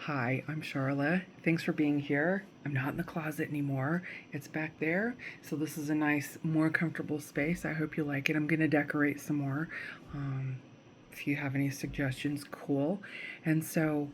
Hi, I'm Charla. Thanks for being here. I'm not in the closet anymore. It's back there. So this is a nice, more comfortable space. I hope you like it. I'm going to decorate some more. If you have any suggestions, cool. And so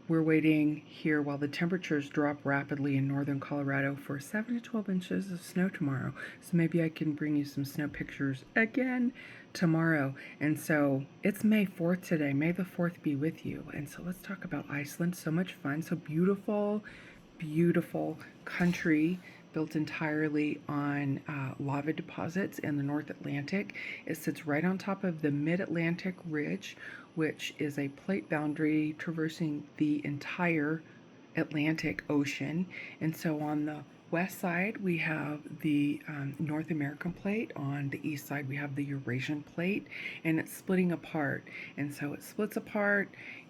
we're waiting here while the temperatures drop rapidly in northern Colorado for 7 to 12 inches of snow tomorrow. So maybe I can bring you some snow pictures again tomorrow. And so it's May 4th today. May the 4th be with you. And so let's talk about Iceland. So much fun. So beautiful, beautiful country built entirely on lava deposits in the North Atlantic. It sits right on top of the Mid-Atlantic Ridge, which is a plate boundary traversing the entire Atlantic Ocean. And so on the west side, we have the North American plate. On the east side, we have the Eurasian plate, and it's splitting apart. And so it splits apart,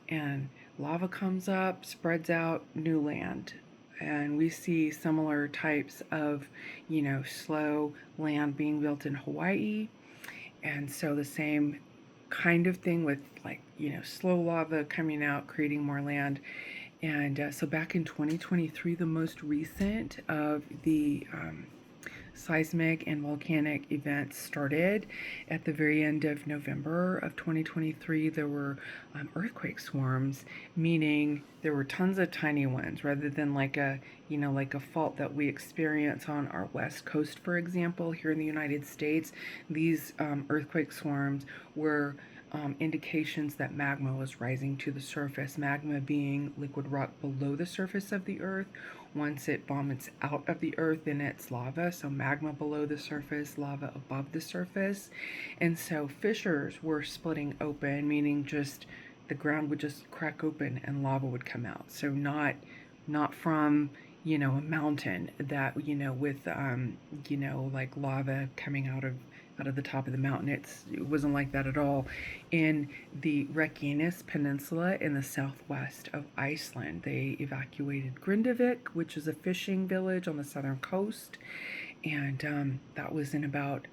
and lava comes up, spreads out, new land. And we see similar types of, slow land being built in Hawaii. And so the same kind of thing with slow lava coming out, creating more land. And so back in 2023, the most recent of the seismic and volcanic events started. At the very end of November of 2023, there were earthquake swarms, meaning there were tons of tiny ones rather than like a fault that we experience on our west coast, for example. Here in the United States, these earthquake swarms were indications that magma was rising to the surface. Magma being liquid rock below the surface of the earth. Once it vomits out of the earth, then it's lava. So magma below the surface, lava above the surface. And so fissures were splitting open, meaning just the ground would just crack open and lava would come out. So not from a mountain that with like lava coming out of the top of the mountain. It wasn't like that at all. In the Reykjanes Peninsula in the southwest of Iceland, they evacuated Grindavik, which is a fishing village on the southern coast, and that was in about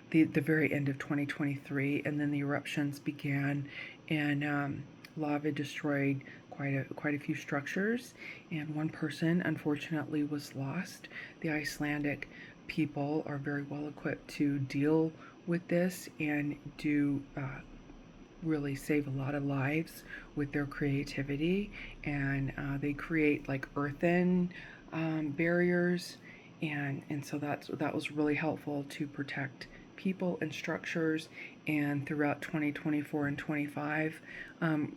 the very end of 2023. And then the eruptions began, and lava destroyed quite a few structures, and one person unfortunately was lost. The Icelandic people are very well equipped to deal with this and do really save a lot of lives with their creativity, and they create like earthen barriers, and so that was really helpful to protect people and structures. And throughout 2024 and 25,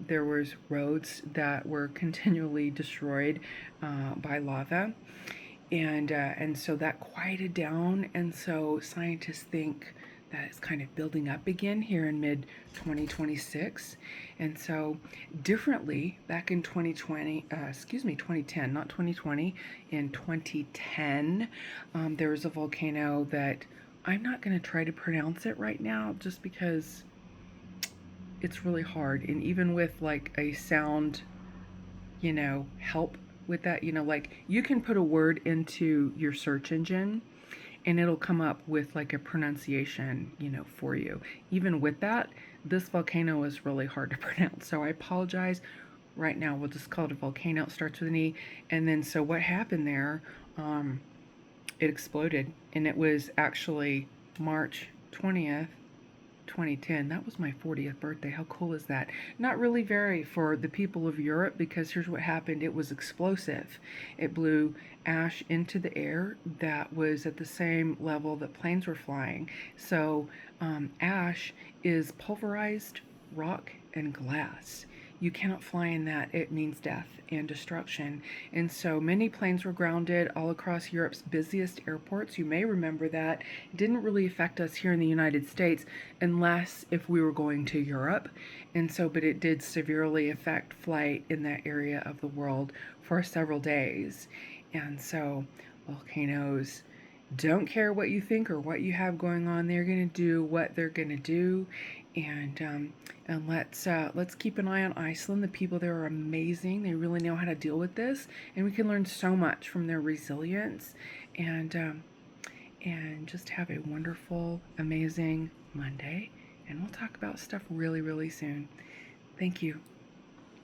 there was roads that were continually destroyed by lava, and so that quieted down. And so scientists think that it's kind of building up again here in mid 2026. And so differently, back in 2010, not 2020, in 2010, there was a volcano that I'm not going to try to pronounce it right now just because it's really hard. And even with like a sound, help with that, like you can put a word into your search engine and it'll come up with like a pronunciation, for you. Even with that, this volcano is really hard to pronounce. So I apologize. Right now, we'll just call it a volcano. It starts with an E. And then, so what happened there, it exploded. And it was actually March 20th, 2010. That was my 40th birthday. How cool is that? Not really very for the people of Europe, because here's what happened. It was explosive. It blew ash into the air that was at the same level that planes were flying. So ash is pulverized rock and glass. You cannot fly in that. It means death and destruction. And so many planes were grounded all across Europe's busiest airports. You may remember that. It didn't really affect us here in the United States unless if we were going to Europe. And so, but it did severely affect flight in that area of the world for several days. And so volcanoes don't care what you think or what you have going on. They're going to do what they're going to do. And let's keep an eye on Iceland. The people there are amazing. They really know how to deal with this, and we can learn so much from their resilience. And just have a wonderful, amazing Monday. And we'll talk about stuff really, really soon. Thank you.